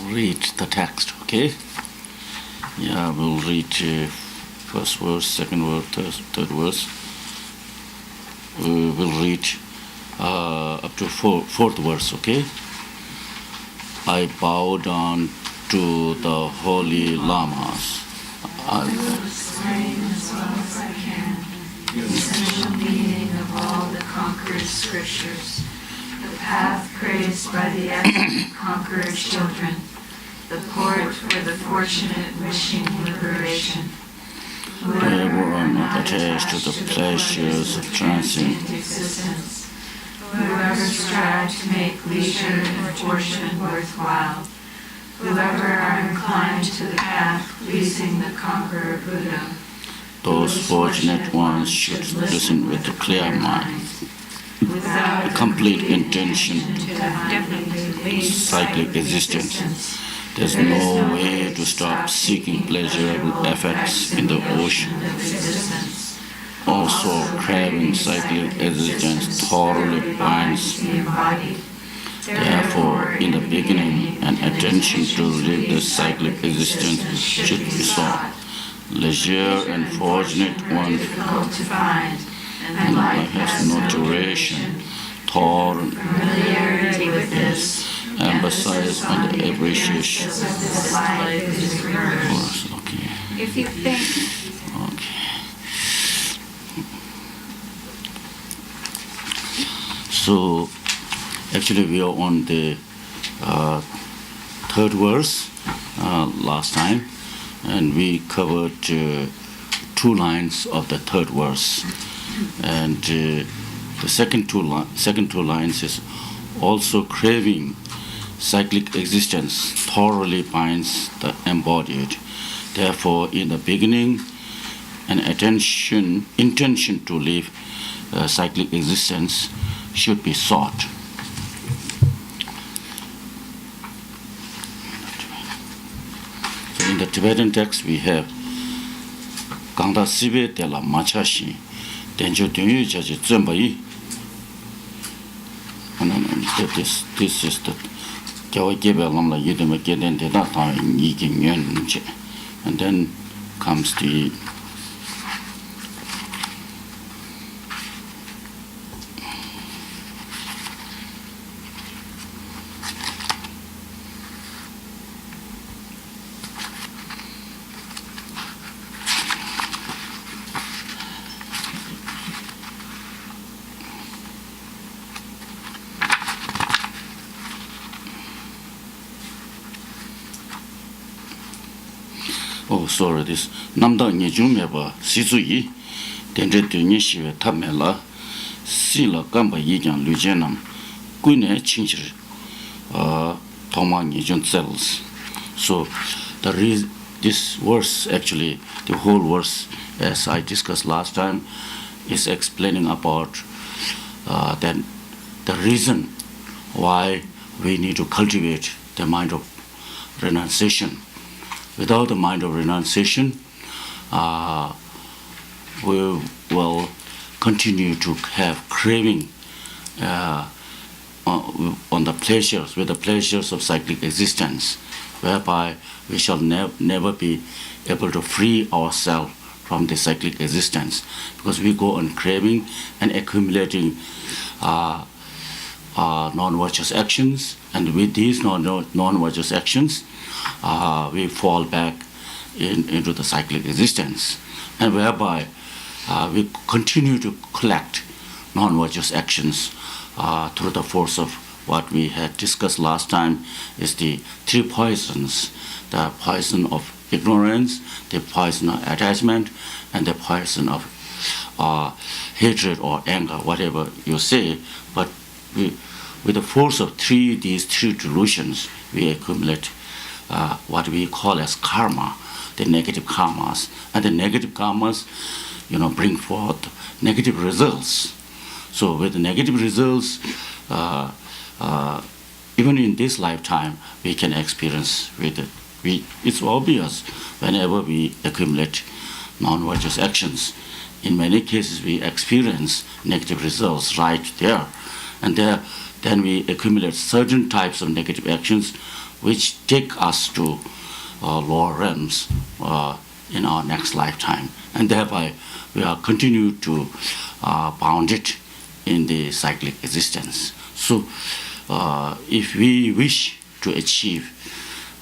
read the text, okay? Yeah, we'll read first verse, second verse, third verse. We will read up to fourth verse, okay? I bow down to the holy lamas. I will explain as well as I can the essential meaning of all the conquered scriptures, the path praised by the excellent conqueror children, the port for the fortunate wishing liberation. Whoever are not attached to the pleasures of transient existence, whoever strive to make leisure and fortune worthwhile, whoever are inclined to the path pleasing the conqueror Buddha, those fortunate ones should listen with a clear mind, without a complete intention to definitely cyclic existence. There's no way to stop seeking pleasurable effects in the ocean. Also, craving cyclic existence thoroughly binds. Therefore, in the beginning, an attention to live the cyclic existence should be sought. Leisure and fortunate ones, and life has no duration. Thorough familiarity with this emphasize on the appreciation. Okay. If you think. Okay. So, actually, we are on the third verse last time, and we covered 2 lines of the third verse, and the second two lines is also craving cyclic existence thoroughly binds the embodied. Therefore, in the beginning, an intention to live cyclic existence should be sought. So in the Tibetan text, we have Gangda Sibe de la Machashi, Denjo Dunyu Jaji Zumbai. This is the and then comes the sorry, this Namda Nijumeba, Sizui, Dendra Dunishiva Tamela, Sila Gamba Yijan Lujanam, Gune Chinchir, Toma Nijun cells. So, this verse, actually, the whole verse, as I discussed last time, is explaining about then the reason why we need to cultivate the mind of renunciation. Without the mind of renunciation, we will continue to have craving on the pleasures, with the pleasures of cyclic existence, whereby we shall never be able to free ourselves from the cyclic existence, because we go on craving and accumulating non-virtuous actions, and with these non-virtuous actions, we fall back into the cyclic existence, and whereby we continue to collect non-virtuous actions through the force of what we had discussed last time is the 3 poisons: the poison of ignorance, the poison of attachment, and the poison of hatred or anger, whatever you say. But with the force of these three delusions, we accumulate what we call as karma, the negative karmas. And the negative karmas, bring forth negative results. So with the negative results, even in this lifetime, we can experience with it. It's obvious whenever we accumulate non-virtuous actions. In many cases, we experience negative results right there. And then we accumulate certain types of negative actions which take us to lower realms in our next lifetime, and thereby we are continue to bound it in the cyclic existence. So if we wish to achieve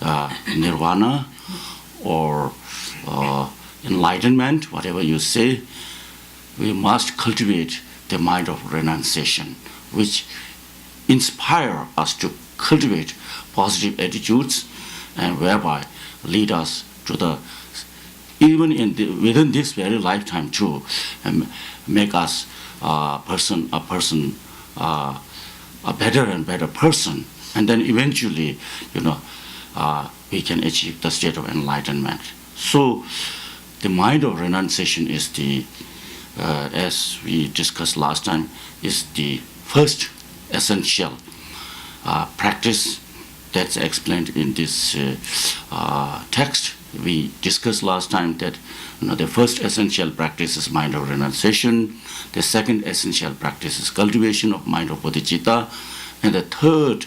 nirvana or enlightenment, whatever you say, we must cultivate the mind of renunciation, which inspire us to cultivate positive attitudes, and whereby lead us to the, even within this very lifetime too, and make us a better and better person, and then eventually, we can achieve the state of enlightenment. So, the mind of renunciation is the, as we discussed last time, is the first essential practice that's explained in this text. We discussed last time that the first essential practice is mind of renunciation. The second essential practice is cultivation of mind of bodhicitta, and the third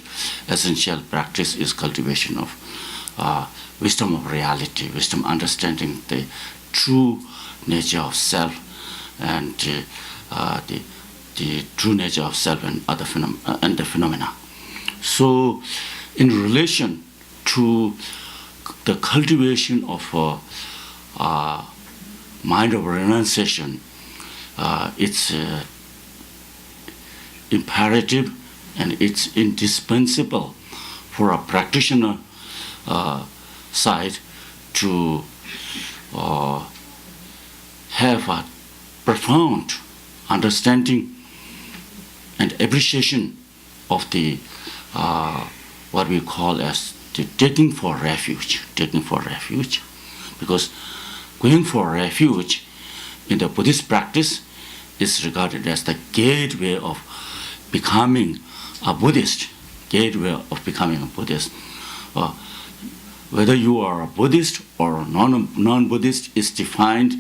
essential practice is cultivation of wisdom of reality, wisdom understanding the true nature of self, and the true nature of self and other the phenomena. So, in relation to the cultivation of mind of renunciation, it's imperative and it's indispensable for a practitioner side to have a profound understanding and appreciation of the what we call as the taking for refuge, because going for refuge in the Buddhist practice is regarded as the gateway of becoming a Buddhist, whether you are a Buddhist or non-Buddhist is defined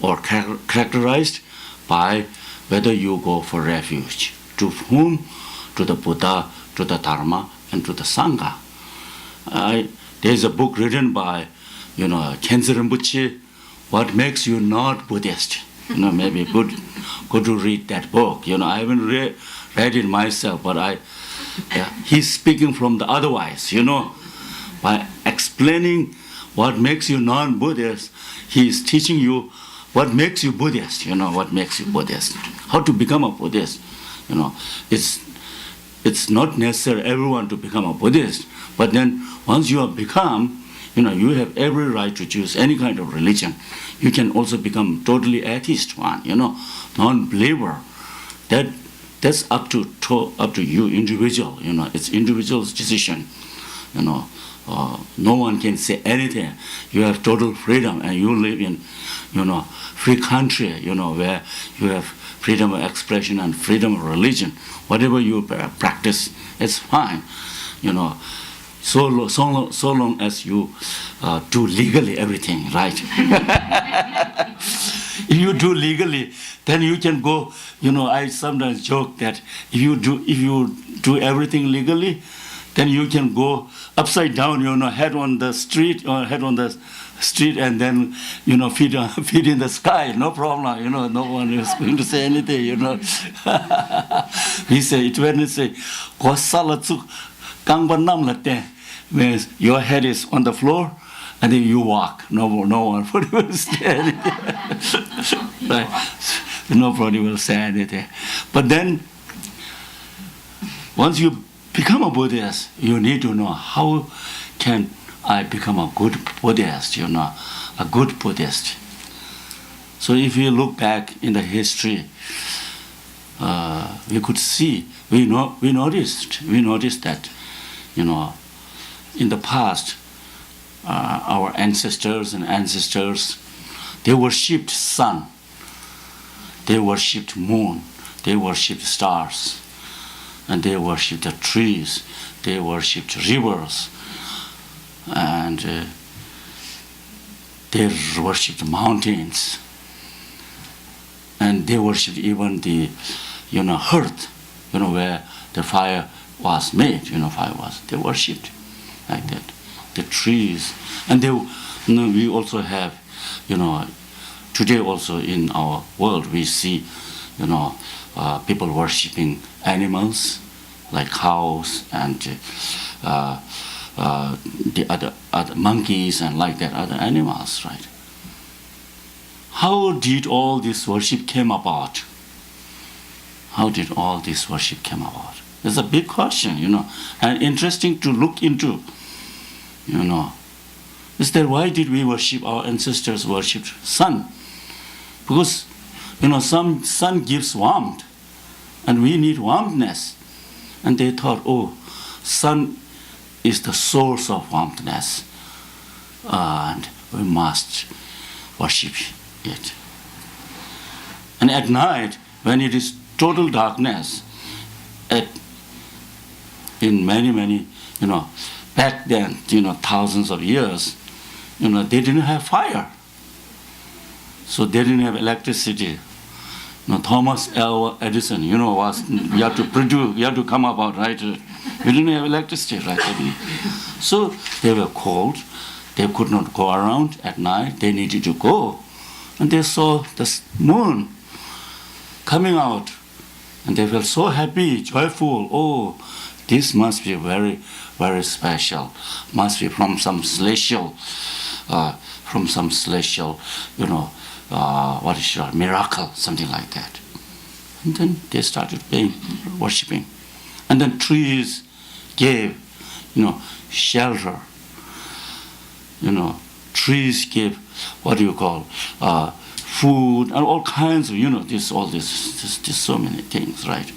or characterized by whether you go for refuge. To whom? To the Buddha, to the Dharma, and to the Sangha. There's a book written by, Khenze Rinpoche, What Makes You Not Buddhist. Maybe good to read that book. I haven't read it myself, but he's speaking from the otherwise, by explaining what makes you non-Buddhist, he is teaching you what makes you Buddhist, what makes you Buddhist, how to become a Buddhist. It's not necessary everyone to become a Buddhist, but then once you have become, you have every right to choose any kind of religion. You can also become totally atheist one, non-believer. That's up to you, individual. It's individual's decision. No one can say anything. You have total freedom, and you live in, free country. Where you have freedom of expression and freedom of religion. Whatever you practice, it's fine. So long as you do legally everything, right? If you do legally, then you can go. I sometimes joke that if you do everything legally, then you can go upside down. Head on the street and then feet in the sky. No problem. No one is going to say anything. He say it when he say means your head is on the floor and then you walk. No one will say anything. Right? Nobody will say anything. But then, once you become a Buddhist, you need to know how can I become a good Buddhist, a good Buddhist. So if you look back in the history, we could see, we noticed that, in the past, our ancestors, they worshipped sun, they worshipped moon, they worshipped stars, and they worshipped the trees, they worshipped rivers, and they worshipped mountains, and they worshipped even the, earth, where the fire was made, they worshipped. like that. The trees, and we also have, today also in our world we see, people worshipping animals like cows and the other monkeys and like that, other animals, right? How did all this worship came about? How did all this worship come about? It's a big question, and interesting to look into, Is that why did we worship, our ancestors worshipped sun? Because, some sun gives warmth, and we need warmthness. And they thought, sun is the source of warmthness, and we must worship it. And at night, when it is total darkness, in many, back then, thousands of years, they didn't have fire. So they didn't have electricity. Thomas Edison, was, you have to produce, you have to come about, right? We didn't have electricity, right? So they were cold. They could not go around at night. They needed to go. And they saw the moon coming out. And they felt so happy, joyful. This must be very, very special. Must be from some celestial, miracle, something like that. And then they started worshipping. And then trees gave, shelter. Trees gave, food and all kinds of, there's so many things, right?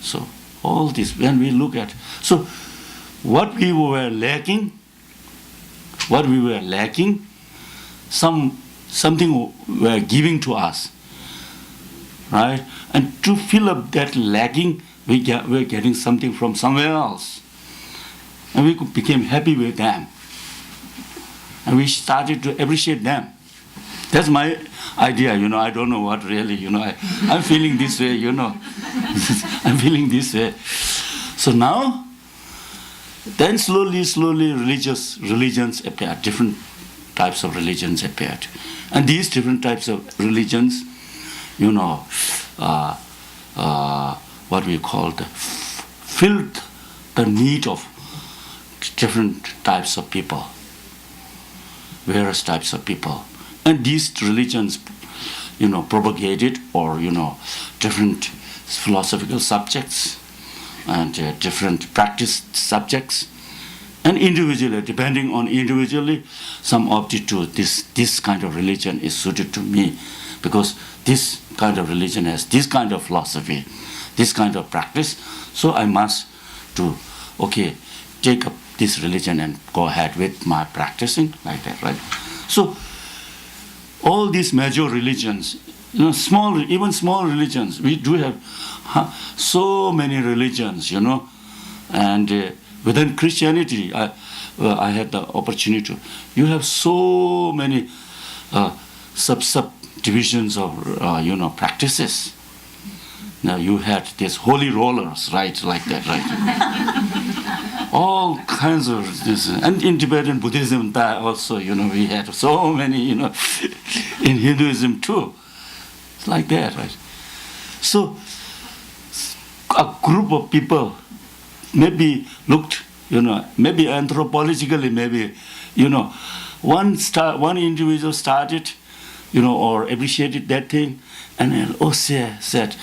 So all this, when we look at, so what we were lacking, something were giving to us, right? And to fill up that lacking, we're getting something from somewhere else. And we became happy with them. And we started to appreciate them. That's my idea, I don't know what really, I'm feeling this way, I'm feeling this way. So now, then slowly religions appeared, different types of religions appeared. And these different types of religions, what we call filled the need of different types of people, various types of people. And these religions, propagated or, different philosophical subjects and different practice subjects. And individually, depending on individually, some opted to this kind of religion is suited to me because this kind of religion has this kind of philosophy, this kind of practice. So I must take up this religion and go ahead with my practicing like that, right? So all these major religions, even small religions, we do have so many religions, and within Christianity, I had the opportunity to, you have so many subdivisions of, practices. Now you had these holy rollers, right, like that, right? All kinds of this, and in Tibetan Buddhism also, we had so many, in Hinduism too. It's like that, right? So a group of people maybe looked, maybe anthropologically, maybe, one individual started, or appreciated that thing, and then said,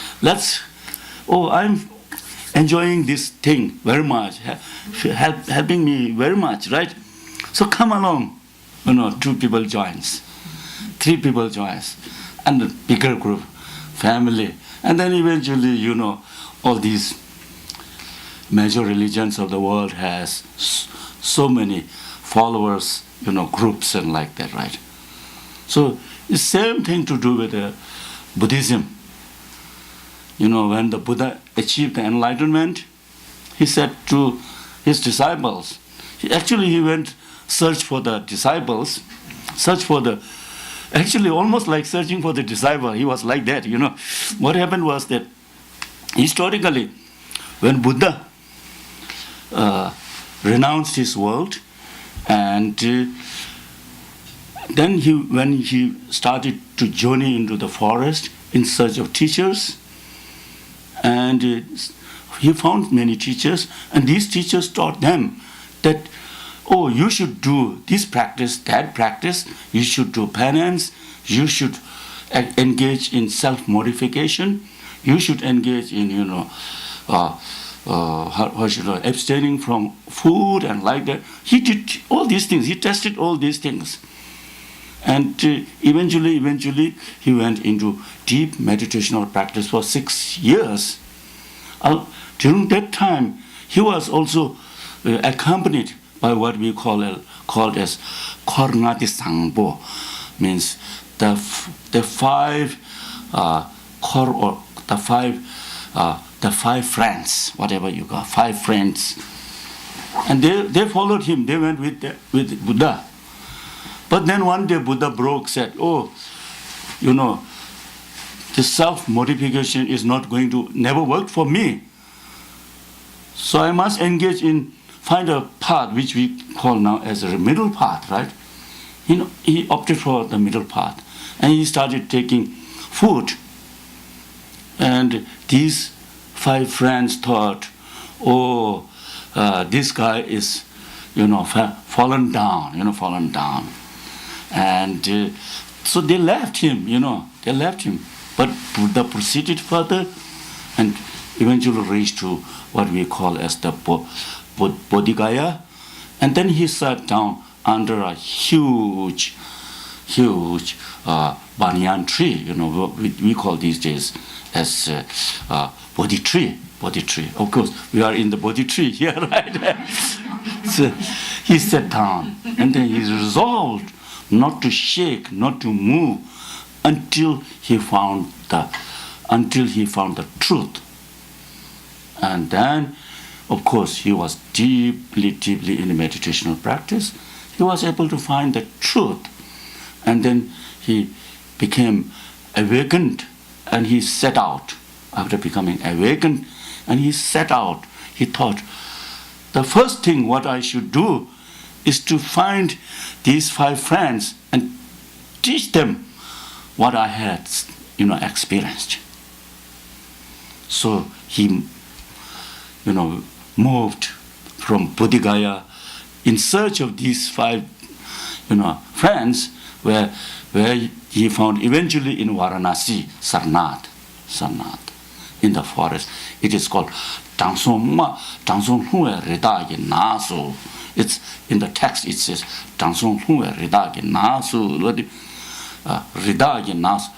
I'm enjoying this thing very much, helping me very much, right? So come along, 2 people joins, 3 people joins, and a bigger group, family, and then eventually, all these major religions of the world has so many followers, groups and like that, right? So the same thing to do with Buddhism. When the Buddha achieved the enlightenment, he said to his disciples, he went search for the disciples, actually almost like searching for the disciple. He was like that, What happened was that historically, when Buddha renounced his world, and then when he started to journey into the forest in search of teachers, and he found many teachers, and these teachers taught them that, oh, you should do this practice, that practice, you should do penance, you should engage in self-mortification, you should engage in, abstaining from food and like that. He did all these things, he tested all these things. And eventually he went into deep meditational practice for 6 years. During that time, he was also accompanied by what we called as Kornati Sangpo, means the five friends, whatever you call, 5 friends, and they followed him. They went with Buddha. But then one day Buddha said, oh, the self-mortification is not going to never work for me. So I must find a path which we call now as a middle path, right? He opted for the middle path, and he started taking food. And these 5 friends thought, oh, this guy is, fallen down. And so they left him, But Buddha proceeded further and eventually reached to what we call as the Bodhigaya. And then he sat down under a huge banyan tree, we call these days as Bodhi tree. Of course, we are in the Bodhi tree here, right? So he sat down, and then he resolved not to shake, not to move, until he found the truth. And then, of course, he was deeply in meditational practice. He was able to find the truth, and then he became awakened, and he set out. After becoming awakened, and he set out, he thought, the first thing what I should do is to find these 5 friends and teach them what I had, experienced. So he, moved from Bodhigaya in search of these 5, friends, where he found eventually in Varanasi, Sarnath, in the forest. It is called Tangsong Hue Rida Nasu. It's in the text. It says Tangsong Hue Rida Nasu. Rida Nasu.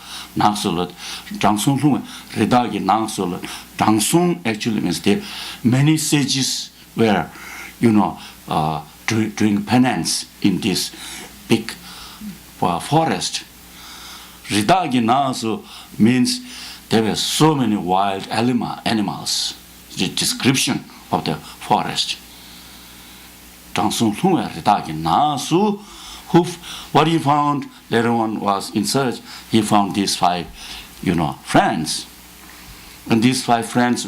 Tangsong Hue Rida Nasu. Tangsong actually means there many sages were, doing penance in this big forest. Rida Nasu means there were so many wild animals. The description of the forest. What he found later on was in search. He found these 5, friends. And these 5 friends,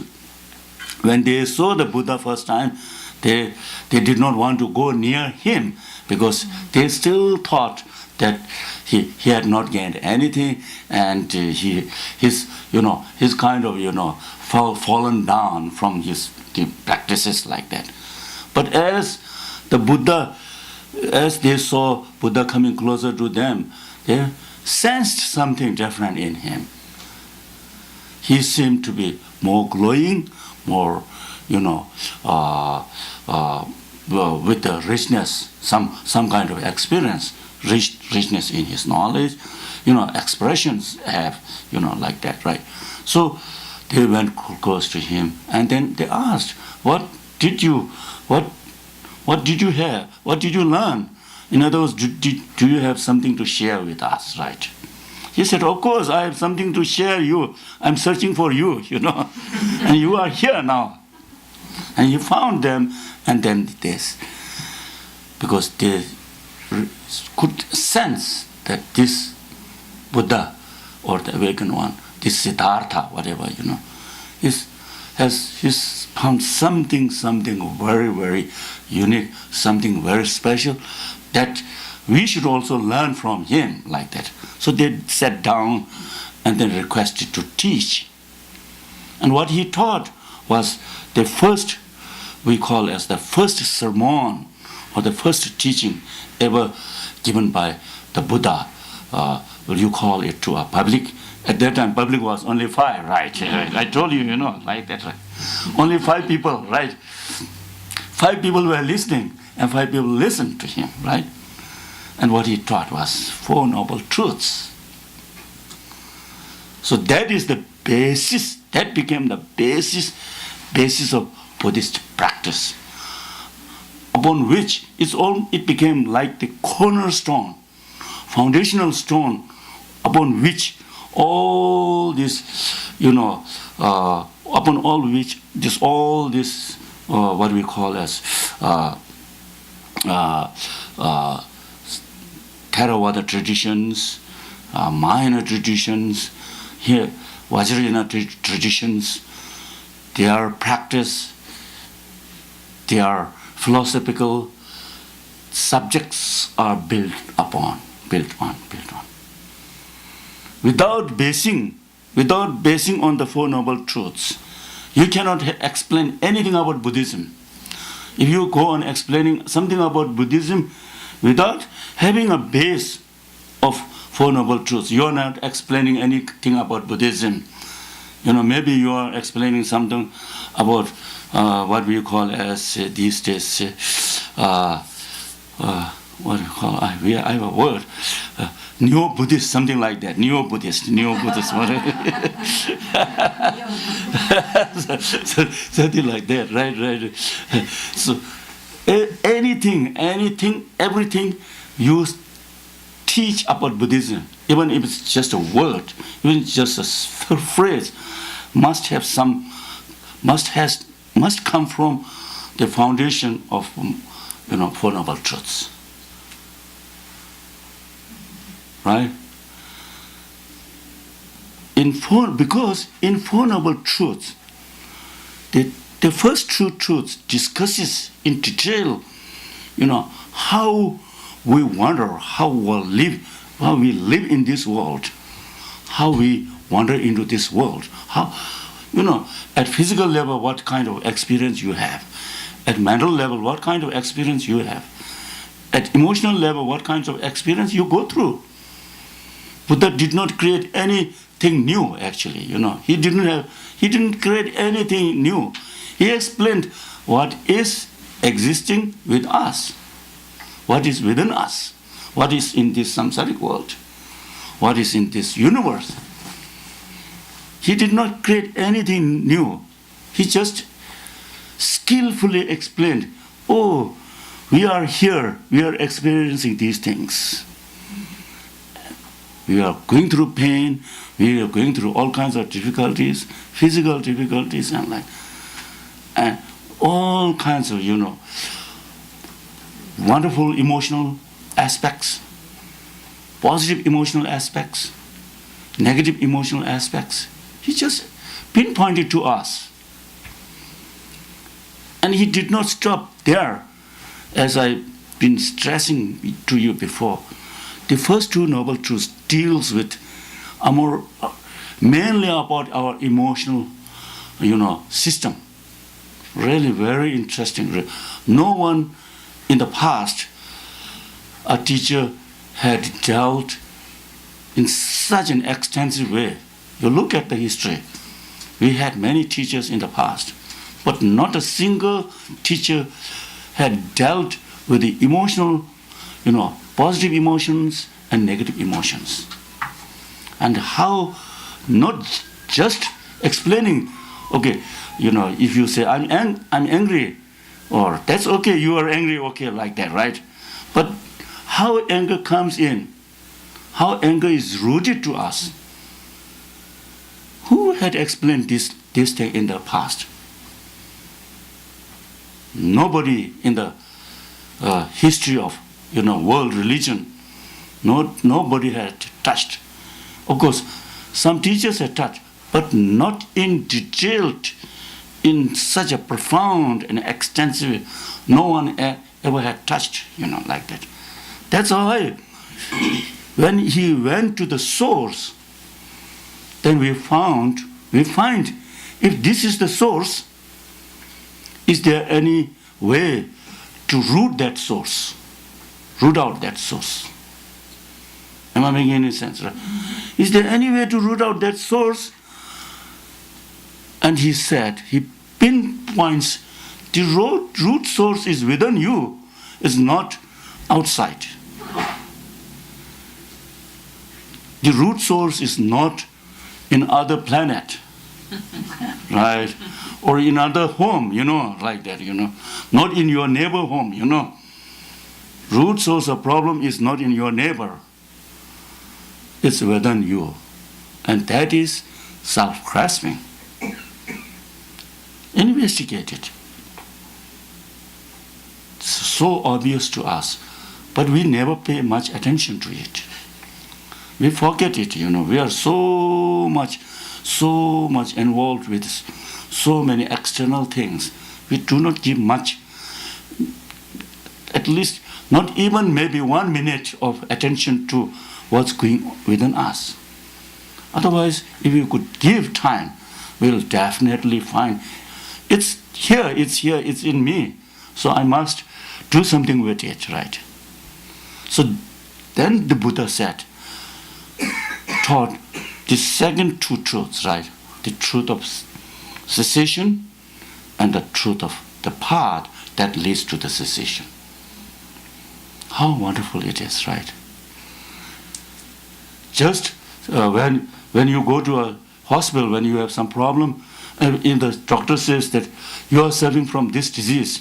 when they saw the Buddha first time, they did not want to go near him because they still thought that he had not gained anything, and his kind of fallen down from his practices like that. But as they saw Buddha coming closer to them, they sensed something different in him. He seemed to be more glowing, more with the richness, some kind of experience. Richness in his knowledge, expressions have, like that, right? So they went close to him, and then they asked, what did you have? What did you learn? In other words, do you have something to share with us, right? He said, of course, I have something to share you. I'm searching for you, and you are here now. And he found them, and then this, because they could sense that this Buddha or the awakened one, this Siddhartha, whatever, is he's found something very, very unique, something very special that we should also learn from him like that. So they sat down and then requested to teach. And what he taught was the first, we call as the first sermon or the first teaching ever given by the Buddha. Will you call it to a public? At that time, public was only 5, right? I told you, like that, right? Only 5 people, right? 5 people were listening, and 5 people listened to him, right? And what he taught was 4 noble truths. So that is the basis, that became the basis of Buddhist practice, upon which it became like the cornerstone, foundational stone, upon which all this, upon all which all this, what we call as Theravada traditions, minor traditions, here Vajrayana traditions, their practice, their philosophical subjects are built on. Without basing on the 4 noble truths, you cannot explain anything about Buddhism. If you go on explaining something about Buddhism without having a base of 4 noble truths, you are not explaining anything about Buddhism. Maybe you are explaining something about what we call as these days, what do you call? I have a word. Neo-Buddhist, something like that. Neo-Buddhist. Something like that, right. So everything you teach about Buddhism, even if it's just a word, even just a phrase, must come from the foundation of 4 noble truths. Right? Because in 4 noble truths, the first 2 truths discusses in detail, how we wander, how we live in this world, how we wander into this world, how, at physical level, what kind of experience you have, at mental level, what kind of experience you have, at emotional level, what kinds of experience you go through. Buddha did not create anything new, actually. He didn't create anything new. He explained what is existing with us, what is within us, what is in this samsaric world, what is in this universe. He did not create anything new. He just skillfully explained, we are here, we are experiencing these things. We are going through pain, we are going through all kinds of difficulties, physical difficulties and all kinds of, wonderful emotional aspects, positive emotional aspects, negative emotional aspects. He just pinpointed to us. And he did not stop there, as I've been stressing to you before. The first 2 noble truths deals with mainly about our emotional, system. Really very interesting. No one in the past, a teacher, had dealt in such an extensive way. You look at the history. We had many teachers in the past, but not a single teacher had dealt with the emotional, positive emotions and negative emotions. And how, not just explaining, if you say, I'm angry, or that's okay, you are angry, okay, like that, right? But how anger comes in, how anger is rooted to us. Who had explained this thing in the past? Nobody in the history of world religion, nobody had touched. Of course, some teachers had touched, but not in detailed in such a profound and extensive, no one ever had touched, like that. That's why when he went to the source, then we find if this is the source, is there any way to root that source, root out that source? Am I making any sense? Right? Is there any way to root out that source? And he said, he pinpoints the root source is within you, is not outside. The root source is not in other planet, right? Or in other home, like that, Not in your neighbor home, Root source of problem is not in your neighbor. It's within you. And that is self-grasping. Investigate it. It's so obvious to us, but we never pay much attention to it. We forget it, We are so much involved with so many external things. We do not give much, at least not even maybe 1 minute of attention to what's going within us. Otherwise, if we could give time, we'll definitely find it's here, it's in me. So I must do something with it, right? So then the Buddha taught the second two truths, right? The truth of cessation and the truth of the path that leads to the cessation. How wonderful it is, right? Just when you go to a hospital, when you have some problem, and the doctor says that you are suffering from this disease,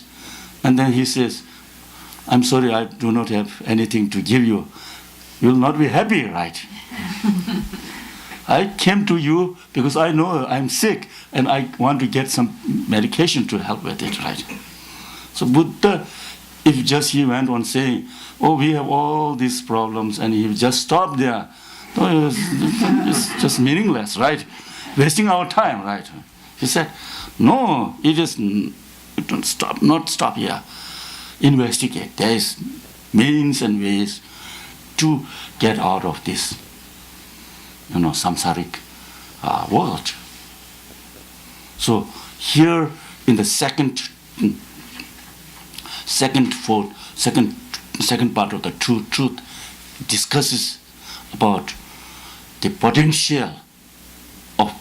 and then he says, I'm sorry, I do not have anything to give you. You will not be happy, right? I came to you because I know I'm sick and I want to get some medication to help with it, right? So Buddha, if just he went on saying, oh, we have all these problems, and he just stopped there, no, it's just meaningless, right? Wasting our time, right? He said, no, it is, not stop here. Investigate. There is means and ways to get out of this, samsaric world. So here in the second part of the truth discusses about the potential of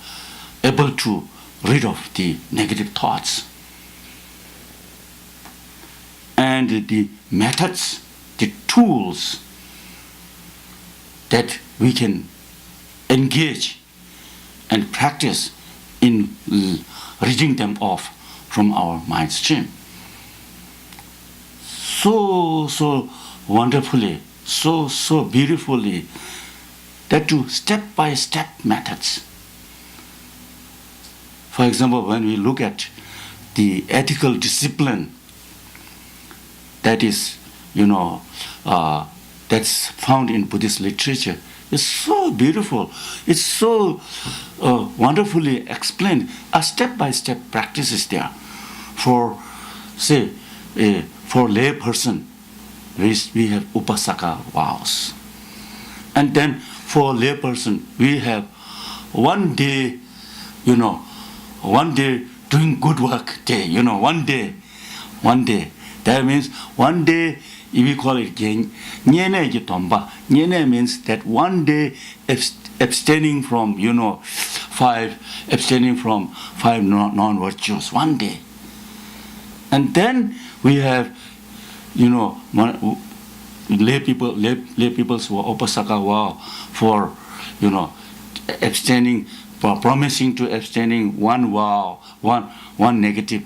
able to rid of the negative thoughts and the methods, the tools that we can engage and practice in ridding them off from our mind stream. So wonderfully, so beautifully, that to step-by-step methods. For example, when we look at the ethical discipline that is, that's found in Buddhist literature, it's so beautiful. It's so wonderfully explained. A step-by-step practice is there. For, say, for lay person, we have upasaka vows. And then for lay person, we have one day doing good work day, one day. That means one day, we call it nyene jitomba. Nyene means that one day abstaining from, five non-virtues, one day. And then we have, lay people who are upasaka vow for, abstaining, for promising to abstaining one vow, one negative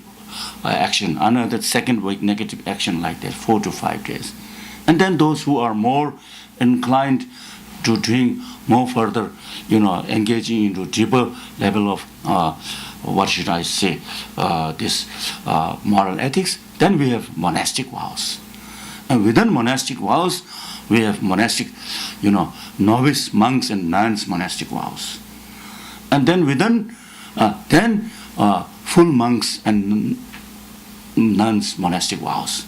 action, another second week negative action, like that, 4 to 5 days. And then those who are more inclined to doing more further, engaging into deeper level of this moral ethics, then we have monastic vows. And within monastic vows, we have monastic, novice monks and nuns monastic vows. And then within, full monks and nuns monastic vows.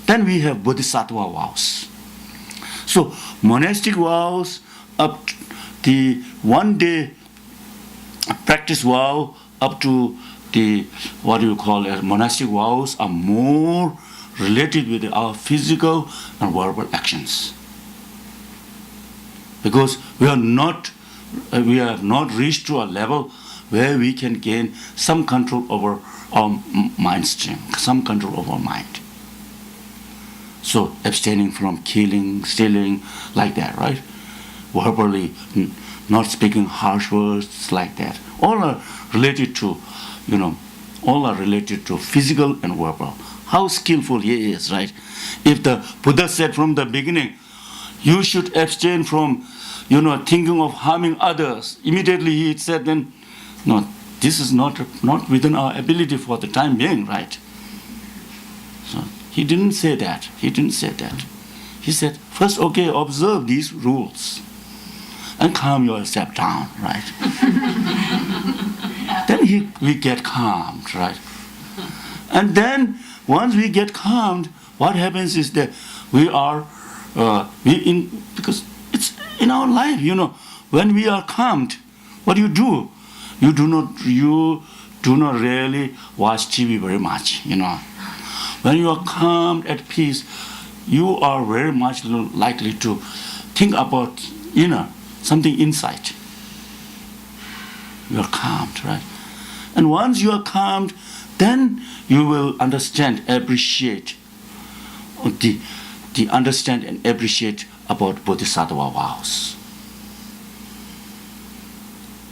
Then we have bodhisattva vows. So monastic vows up to the 1 day practice vow up to the monastic vows are more related with our physical and verbal actions. Because we have not reached to a level where we can gain some control over our mind stream, some control over our mind. So abstaining from killing, stealing, like that, right? Verbally, not speaking harsh words, like that. All are related to, physical and verbal. How skillful he is, right? If the Buddha said from the beginning, you should abstain from, thinking of harming others. Immediately he said, then, no, this is not within our ability for the time being, right? So he didn't say that. He said, first, okay, observe these rules and calm yourself down, right? Then we get calmed, right? And then once we get calmed, what happens is that because it's in our life, when we are calmed, what do? You do not really watch TV very much, When you are calm at peace, you are very much likely to think about something inside. You are calmed, right? And once you are calmed, then you will understand, appreciate the understand and appreciate about bodhisattva vows.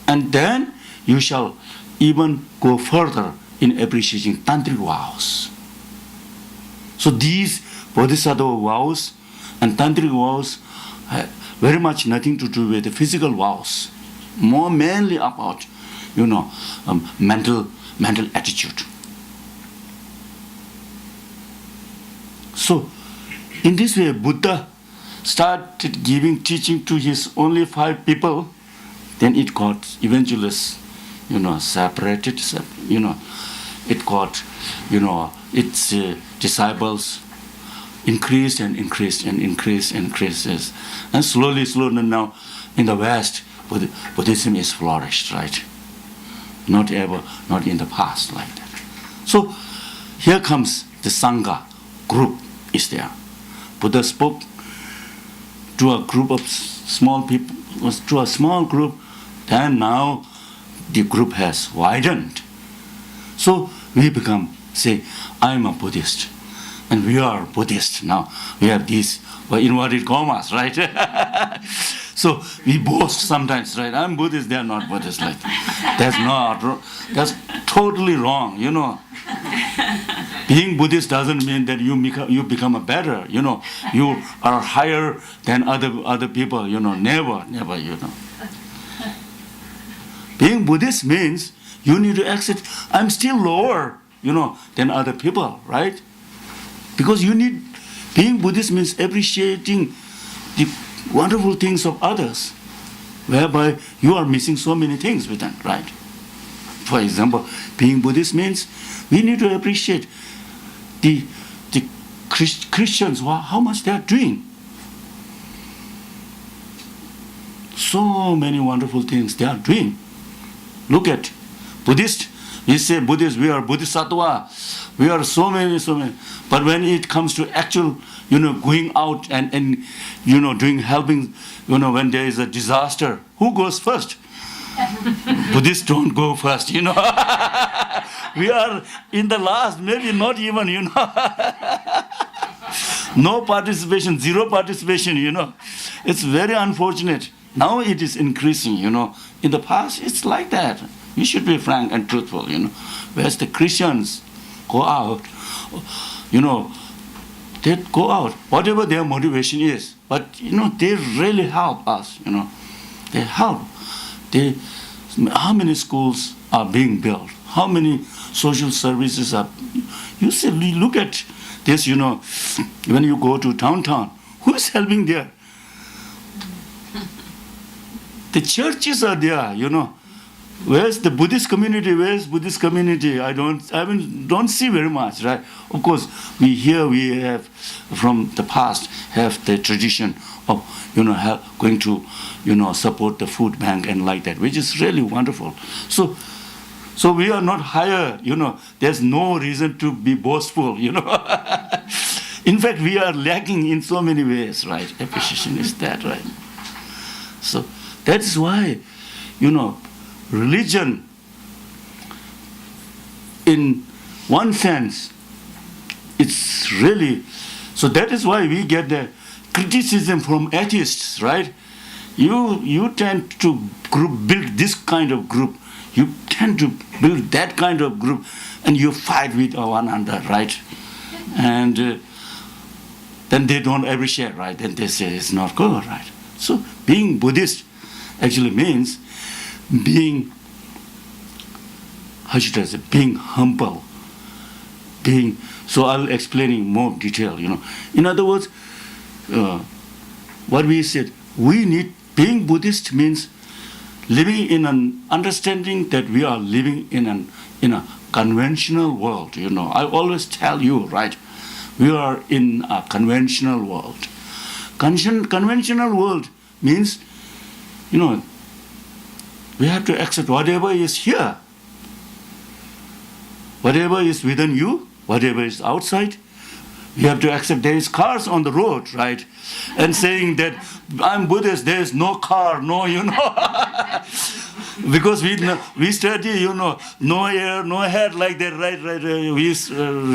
And then you shall even go further in appreciating tantric vows. So these bodhisattva vows and tantric vows have very much nothing to do with the physical vows, more mainly about, mental attitude. So, in this way, Buddha started giving teaching to his only 5 people. Then it got eventually, separated. It got, its disciples increased and increases. And slowly now in the West, Buddhism is flourished, right? Not in the past like that. So here comes the Sangha group is there. Buddha spoke to a group of small people, to a small group, and now the group has widened. So we say, I'm a Buddhist, and we are Buddhist. Now we have these inverted commas, right? So we boast sometimes, right? I'm Buddhist, they're not Buddhist. Like that's totally wrong, Being Buddhist doesn't mean that you become a better, you are higher than other people, never. Being Buddhist means you need to accept I'm still lower, than other people, right? Because being Buddhist means appreciating the wonderful things of others, whereby you are missing so many things with them, right? For example, being Buddhist means we need to appreciate the Christians, how much they are doing. So many wonderful things they are doing. Look at Buddhist. We say Buddhist, we are Bodhisattva. We are so many. But when it comes to actual, going out and doing helping, when there is a disaster, who goes first? Buddhists don't go first, We are in the last, maybe not even, No participation, zero participation, It's very unfortunate. Now it is increasing, In the past, it's like that. We should be frank and truthful, Whereas the Christians go out, they go out, whatever their motivation is. But, they really help us, They help. How many schools are being built? How many social services are... You see, look at this, when you go to downtown, who is helping there? The churches are there, Where's the Buddhist community? Where's Buddhist community? I don't see very much, right? Of course, we have from the past have the tradition of going to support the food bank and like that, which is really wonderful. So we are not higher, there's no reason to be boastful, In fact, we are lacking in so many ways, right? Appreciation is that, right? So that is why, religion, in one sense, it's really, so that is why we get the criticism from atheists, right? You tend to build this kind of group, you tend to build that kind of group, and you fight with one another, right? And then they don't appreciate, right? Then they say it's not good, right? So being Buddhist actually means being, how should I say, being humble, so I'll explain in more detail, In other words, what we said, being Buddhist means living in an understanding that we are living in a conventional world, I always tell you, right? We are in a conventional world. Conventional world means, we have to accept whatever is here. Whatever is within you, whatever is outside, we have to accept there is cars on the road, right? And saying that I'm Buddhist, there is no car, no, because we study, no air, no head like that, right? We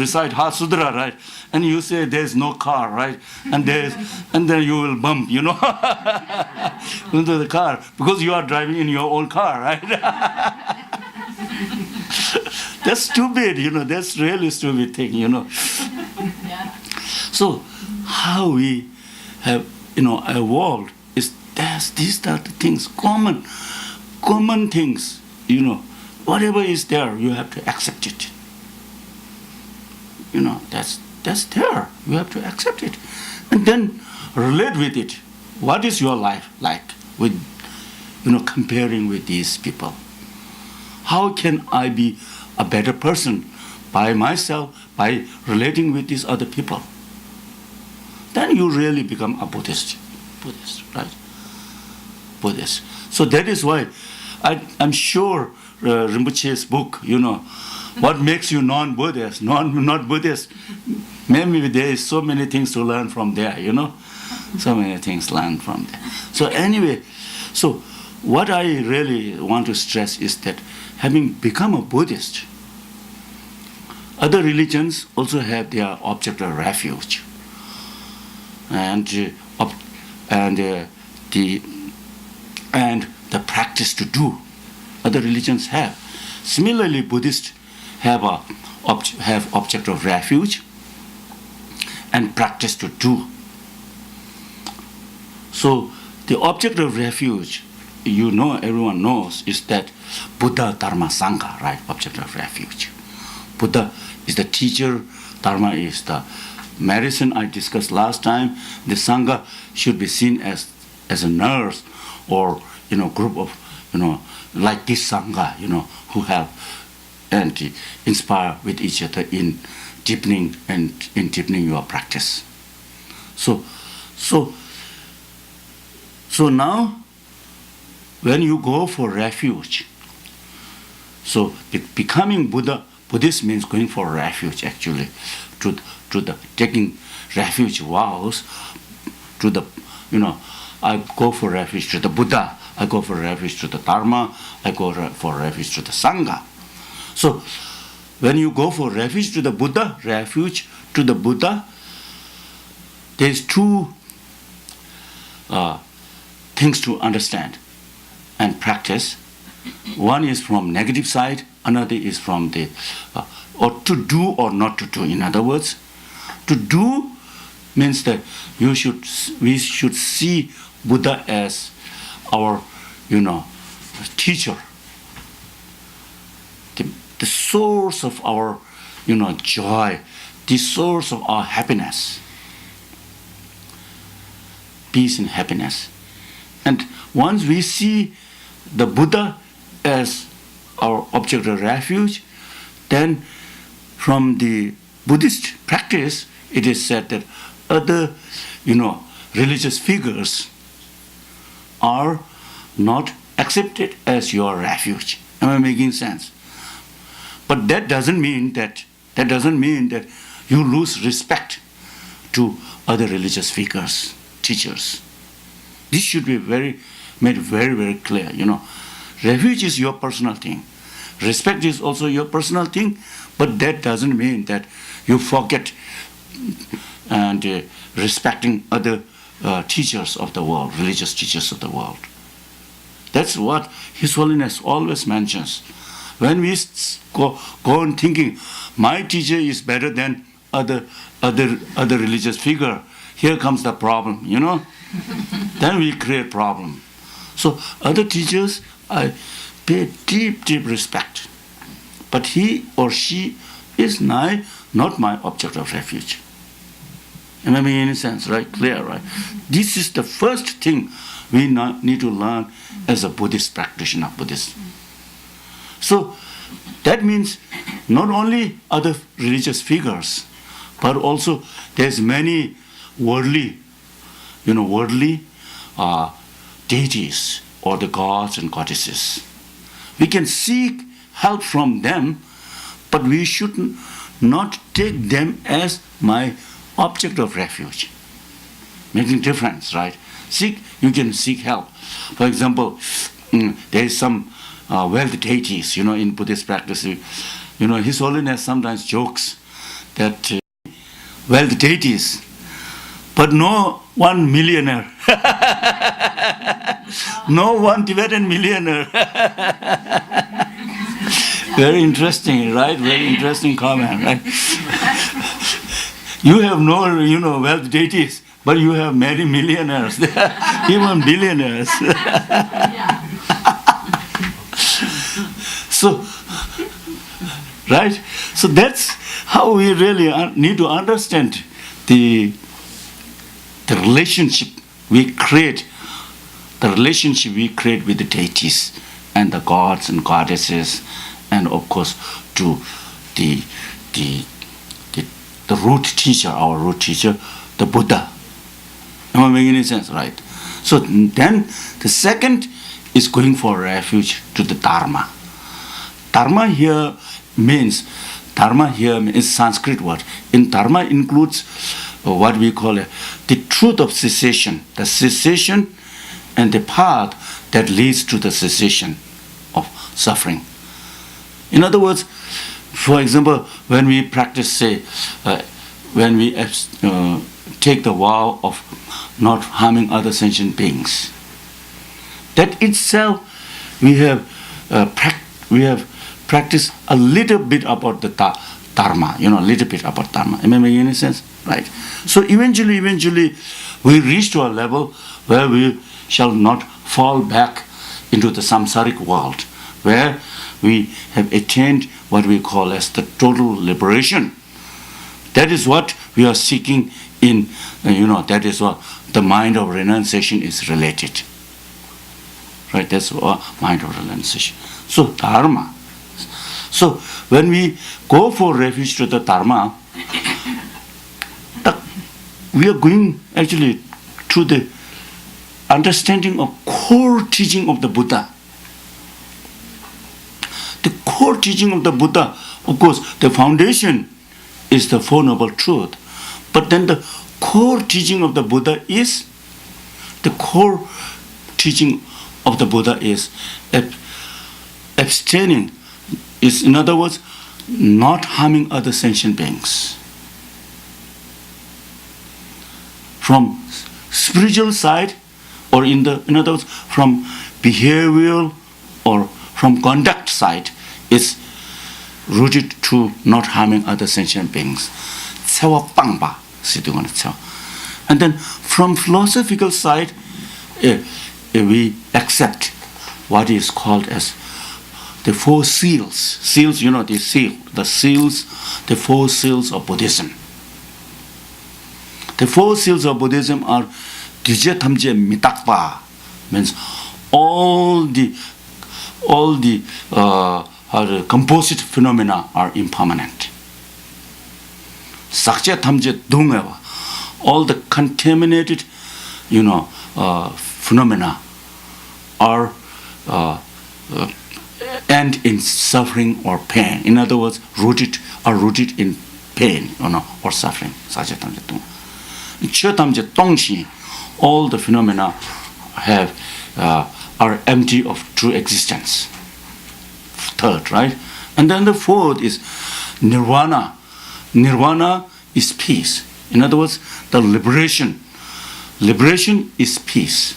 recite Heart Sudra, right? And you say there's no car, right? And then you will bump, into the car because you are driving in your own car, right? That's stupid, that's really stupid thing, Yeah. So how we have, evolved is these are the things, common things, whatever is there, you have to accept it. That's there, you have to accept it. And then relate with it. What is your life like with, comparing with these people? How can I be a better person by myself, by relating with these other people? Then you really become a Buddhist, right? Buddhist. So that is why I'm sure Rinpoche's book, what makes you non-Buddhist, not Buddhist. Maybe there is so many things to learn from there, so many things learned from there. So anyway, so what I really want to stress is that having become a Buddhist, other religions also have their object of refuge, and the practice to do. Other religions have. Similarly, Buddhists have object of refuge and practice to do. So the object of refuge, everyone knows, is that Buddha, Dharma, Sangha, right? Object of refuge. Buddha is the teacher, Dharma is the medicine I discussed last time. The Sangha should be seen as a nurse or group of like this Sangha, who help and inspire with each other in deepening your practice. So now when you go for refuge, so becoming Buddhist means going for refuge actually, to the taking refuge vows, to the I go for refuge to the Buddha, I go for refuge to the Dharma, I go for refuge to the Sangha. So when you go for refuge to the Buddha, there's two things to understand and practice. One is from negative side, another is from the or to do or not to do. In other words, to do means that we should see Buddha as our teacher, the source of our joy, the source of our happiness, peace and happiness. And once we see the Buddha as our object of refuge, then from the Buddhist practice, it is said that other, religious figures are not accepted as your refuge. Am I making sense? But that doesn't mean that you lose respect to other religious figures, teachers. This should be made very, very clear. Refuge is your personal thing. Respect is also your personal thing, but that doesn't mean that you forget and respecting other teachers of the world, religious teachers of the world. That's what His Holiness always mentions. When we go on thinking, my teacher is better than other religious figure, here comes the problem, Then we create problem. So other teachers, I pay deep, deep respect. But he or she is not my object of refuge. Am I making any sense, right? Clear, right? This is the first thing we need to learn as a Buddhist practitioner, Buddhist. So that means not only other religious figures, but also there's many worldly deities or the gods and goddesses. We can seek help from them, but we should not take them as my object of refuge. Making difference, right? You can seek help. For example, there is some wealth deities, in Buddhist practice. His Holiness sometimes jokes that wealth deities, but no one millionaire. No one Tibetan millionaire. Very interesting, right? Very interesting comment, right? You have no, wealth deities, but you have many millionaires, even billionaires. So, right? So that's how we really need to understand the relationship we create, with the deities and the gods and goddesses, and of course to the root teacher, our root teacher, the Buddha. Am I making any sense, right? So then the second is going for refuge to the Dharma. Dharma here means Sanskrit word. In Dharma includes what we call the truth of cessation, the cessation and the path that leads to the cessation of suffering. In other words, for example, when we practice, when we take the vow of not harming other sentient beings, that itself we have practiced a little bit about the Dharma, a little bit about Dharma. Am I making any sense? Right. So eventually, we reach to a level where we shall not fall back into the samsaric world, where we have attained what we call as the total liberation. That is what we are seeking in, that is what the mind of renunciation is related. Right, that's what mind of renunciation. So Dharma. So when we go for refuge to the Dharma, we are going actually through the understanding of core teaching of the Buddha. The core teaching of the Buddha, of course, the foundation is the Four Noble Truths. But then the core teaching of the Buddha is abstaining. Is, in other words, not harming other sentient beings. From spiritual side, or in other words, from behavioral or from conduct side, is rooted to not harming other sentient beings. And then from philosophical side, we accept what is called as the four seals. Seals, the four seals of Buddhism. The four seals of Buddhism are Dije Thamje Mitakpa, means all the the composite phenomena are impermanent. Sakya tamje dunga, all the contaminated, phenomena are end in suffering or pain. In other words, rooted in pain, or suffering. Sakya tamje dunga. Che tamje tongshi, all the phenomena are empty of true existence. Third, right? And then the fourth is nirvana. Nirvana is peace. In other words, the liberation. Liberation is peace.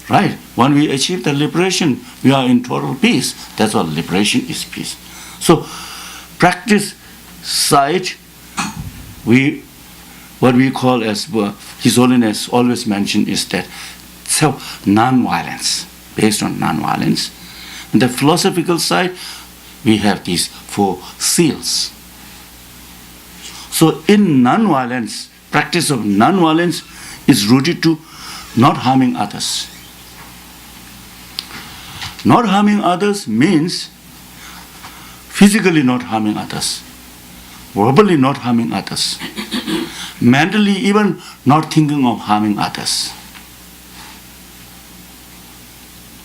Right? When we achieve the liberation, we are in total peace. That's what liberation is, peace. So, practice side, what we call as His Holiness always mentioned is that non-violence, based on non-violence. On the philosophical side, we have these 4 seals. So in non-violence, practice of non-violence is rooted to not harming others. Not harming others means physically not harming others, verbally not harming others, mentally even not thinking of harming others.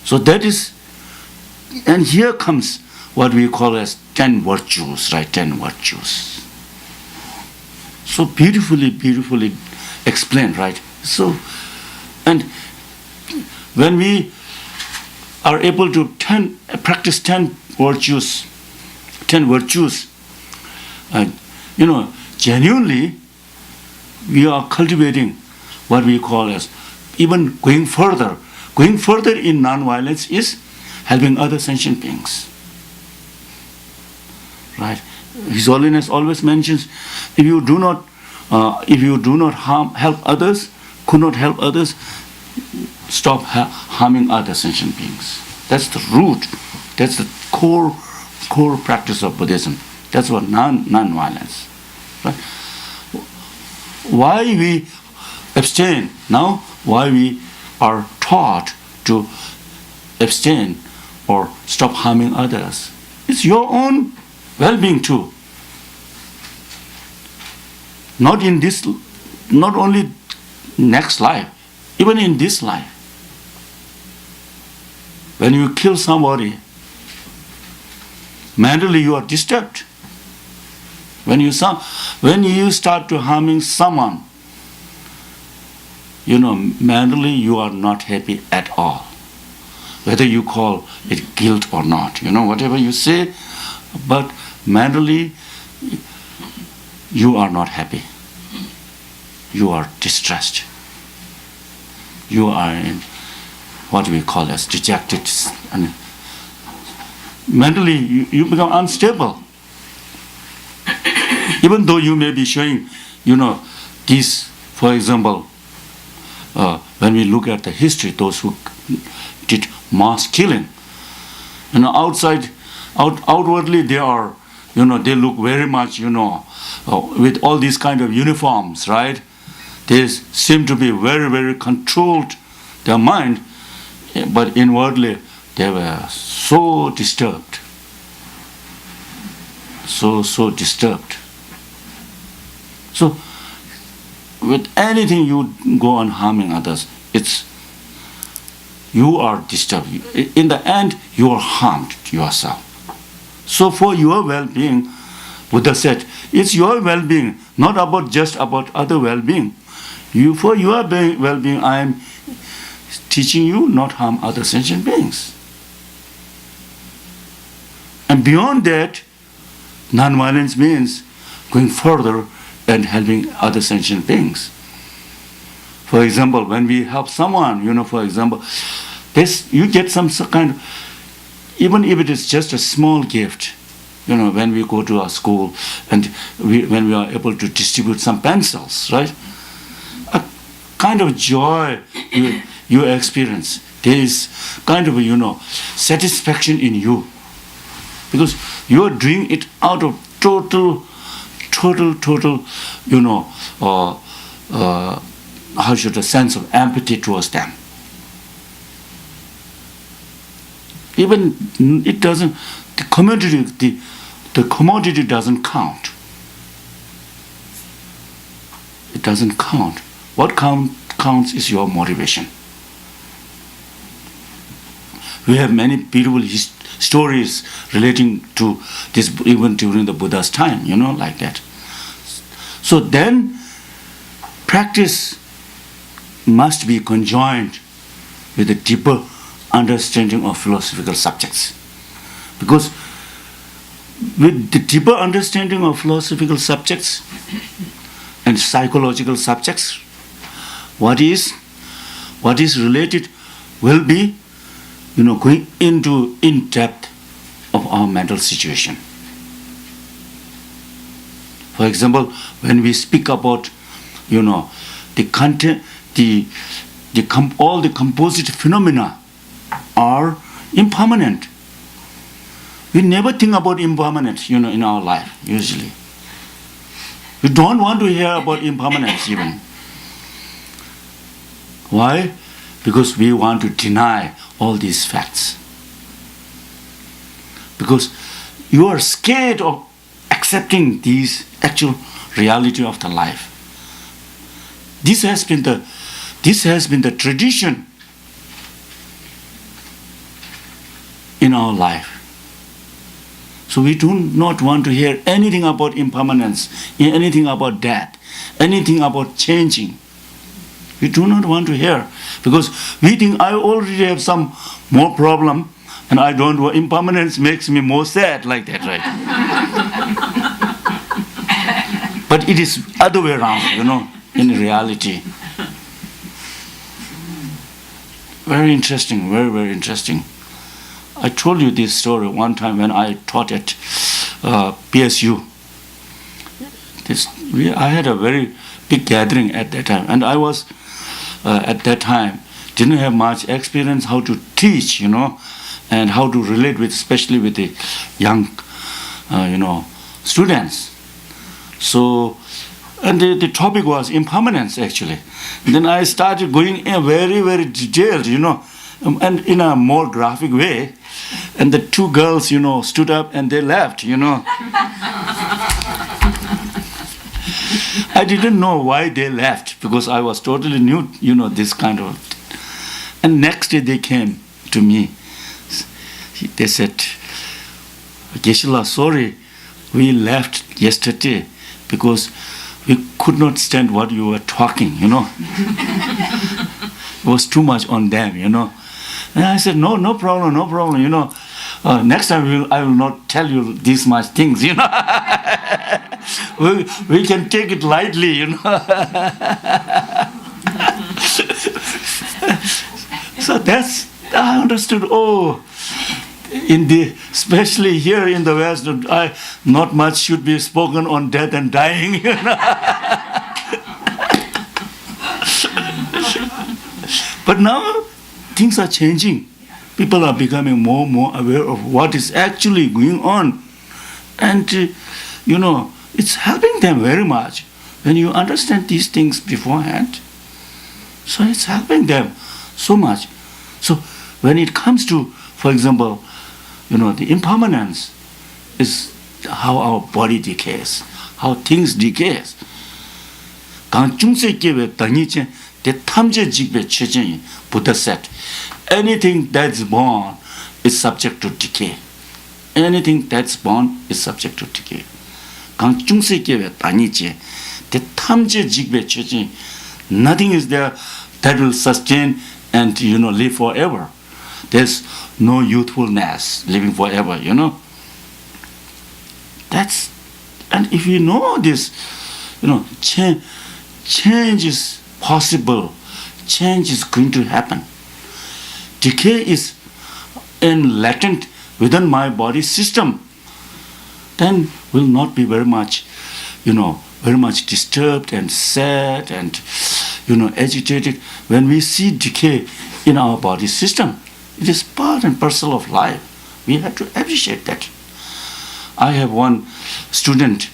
So that is, and here comes what we call as 10 virtues, right? 10 virtues. So beautifully explained, right? So, and when we are able to practice 10 virtues, genuinely, we are cultivating what we call as even going further. Going further in non-violence is helping other sentient beings. Right? His Holiness always mentions, if you do not help others, could not help others, stop harming other sentient beings. That's the root. That's the core practice of Buddhism. That's what non-violence. Right? Why we abstain now? Why we are taught to abstain or stop harming others? It's your own well-being too. Not only next life, even in this life. When you kill somebody, mentally you are disturbed. When you start to harming someone, mentally you are not happy at all. Whether you call it guilt or not, whatever you say, but mentally you are not happy. You are distressed. You are in what we call as dejected. And mentally you become unstable. Even though you may be showing, these, for example, when we look at the history, those who did mass killing, outwardly they are, they look very much, with all these kind of uniforms, right? They seem to be very, very controlled, their mind, but inwardly they were so disturbed. So disturbed. So, with anything you go on harming others, you are disturbed. In the end, you are harmed yourself. So for your well-being, Buddha said, it's your well-being, not just about other well-being. For your well-being, I am teaching you not harm other sentient beings. And beyond that, non-violence means going further and helping other sentient beings. For example, when we help someone, for example, you get some kind of, even if it is just a small gift, when we go to our school and when we are able to distribute some pencils, right? A kind of joy you experience. There is kind of satisfaction in you. Because you are doing it out of total, a sense of empathy towards them. Even it doesn't, the commodity doesn't count. It doesn't count. What counts is your motivation. We have many beautiful stories relating to this, even during the Buddha's time, like that. So then, practice must be conjoined with a deeper understanding of philosophical subjects. Because with the deeper understanding of philosophical subjects and psychological subjects, what is related will be going into in depth of our mental situation. For example, when we speak about the content, all the composite phenomena are impermanent. We never think about impermanence, in our life usually. We don't want to hear about impermanence even. Why? Because we want to deny all these facts. Because you are scared of accepting these actual reality of the life. This has been the tradition in our life. So we do not want to hear anything about impermanence, anything about death, anything about changing. We do not want to hear, because we think I already have some more problem, and I don't want impermanence makes me more sad, like that, right? But it is other way around, in reality. Very interesting, very, very interesting. I told you this story one time when I taught at PSU. I had a very big gathering at that time, and I was at that time didn't have much experience how to teach, and how to relate with, especially with the young, students. So, and the topic was impermanence actually. And then I started going in a very, very detailed, and in a more graphic way. And the two girls, stood up and they left, I didn't know why they left, because I was totally new, this kind of. And next day they came to me. They said, Geshe, sorry, we left yesterday because we could not stand what you were talking, It was too much on them, And I said, no problem, next time I will not tell you these much things, we can take it lightly, So I understood, especially here in the West, not much should be spoken on death and dying, But now things are changing. People are becoming more and more aware of what is actually going on. And, it's helping them very much when you understand these things beforehand. So it's helping them so much. So when it comes to, for example, the impermanence is how our body decays, how things decays. Buddha said, anything that's born is subject to decay. Anything that's born is subject to decay. Nothing is there that will sustain and live forever. There's no youthfulness living forever, And if you know this, change is possible. Change is going to happen. Decay is latent within my body system. Then will not be very much disturbed and sad and agitated when we see decay in our body system. It is part and parcel of life. We have to appreciate that. I have one student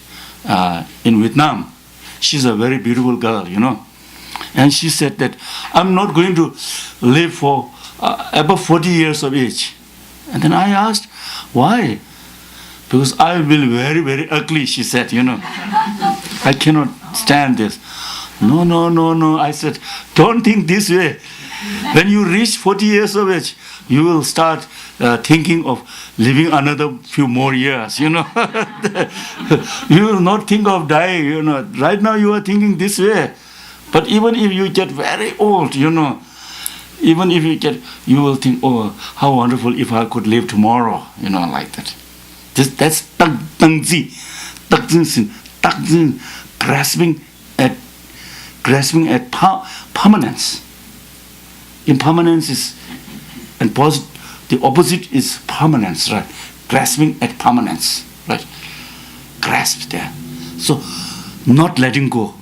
in Vietnam. She's a very beautiful girl, And she said that I'm not going to live for above 40 years of age. And then I asked, why? Because I will be very, very ugly, she said, I cannot stand this. No. I said, don't think this way. When you reach 40 years of age, you will start thinking of living another few more years, You will not think of dying, Right now you are thinking this way. But even if you get very old, even if you will think, oh, how wonderful if I could live tomorrow, like that. That's tangzi, grasping at permanence. Impermanence is, and the opposite is permanence, right? Grasping at permanence, right? Grasp there. So, not letting go.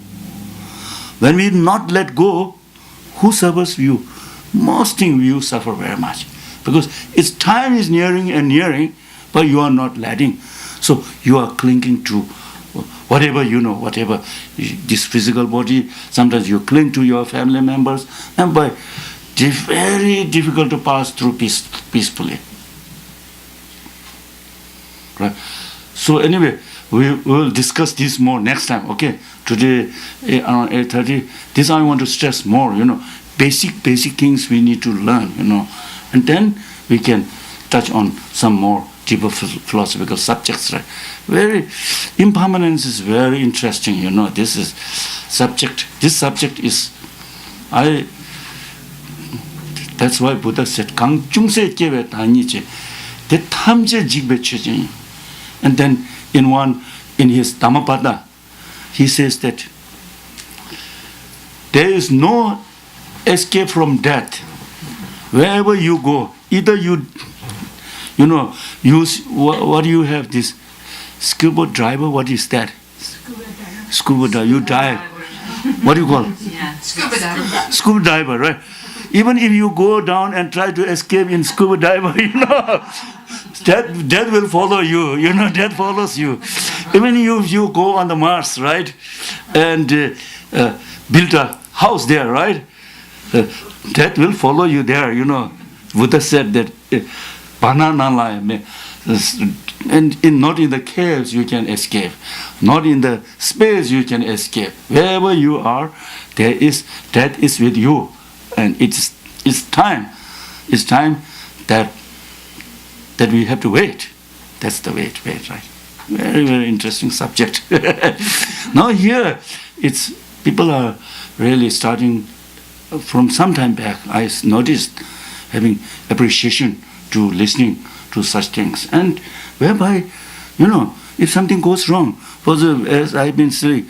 When we not let go, who suffers? You. Most things you suffer very much. Because its time is nearing and nearing, but you are not letting. So you are clinging to whatever whatever this physical body. Sometimes you cling to your family members, and by very difficult to pass through peacefully. Right? So anyway, we will discuss this more next time. Okay? Today around 8:30. This I want to stress more. Basic things we need to learn. And then we can touch on some more deeper philosophical subjects. Right? Impermanence is very interesting. This subject is That's why Buddha said, "Kangchungse kyewe tanyiche, the tamje jigbe chujin." And then in his Dhammapada, he says that there is no escape from death. Wherever you go, either use what do you have, this scuba diver? What is that? Scuba diver. You die. What do you call? Scuba diver. Scuba diver, right? Even if you go down and try to escape in scuba diver, death will follow you. Death follows you. Even if you go on the Mars, right, and build a house there, right, death will follow you there. Buddha said that and not in the caves you can escape, not in the space you can escape. Wherever you are, death is with you. And it's time that we have to wait. That's the wait, right? Very, very interesting subject. Now here, people are really starting from some time back. I noticed having appreciation to listening to such things, and whereby, if something goes wrong, as I've been saying,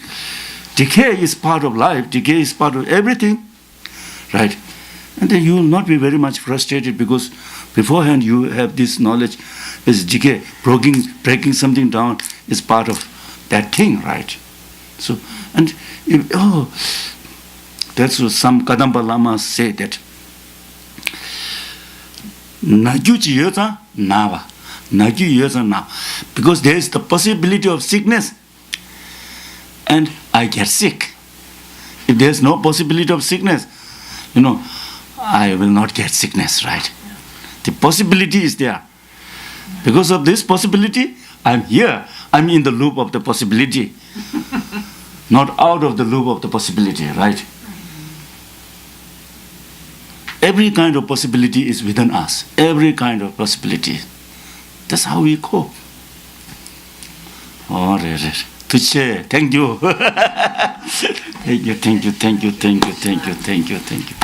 decay is part of life. Decay is part of everything. Right? And then you will not be very much frustrated because beforehand you have this knowledge is decay, breaking something down is part of that thing, right? So, and that's what some Kadamba Lamas say, that because there is the possibility of sickness and I get sick. If there is no possibility of sickness, I will not get sickness, right? The possibility is there. Because of this possibility, I'm here. I'm in the loop of the possibility. Not out of the loop of the possibility, right? Every kind of possibility is within us. Every kind of possibility. That's how we cope. Oh, Tuche, thank you. Thank you.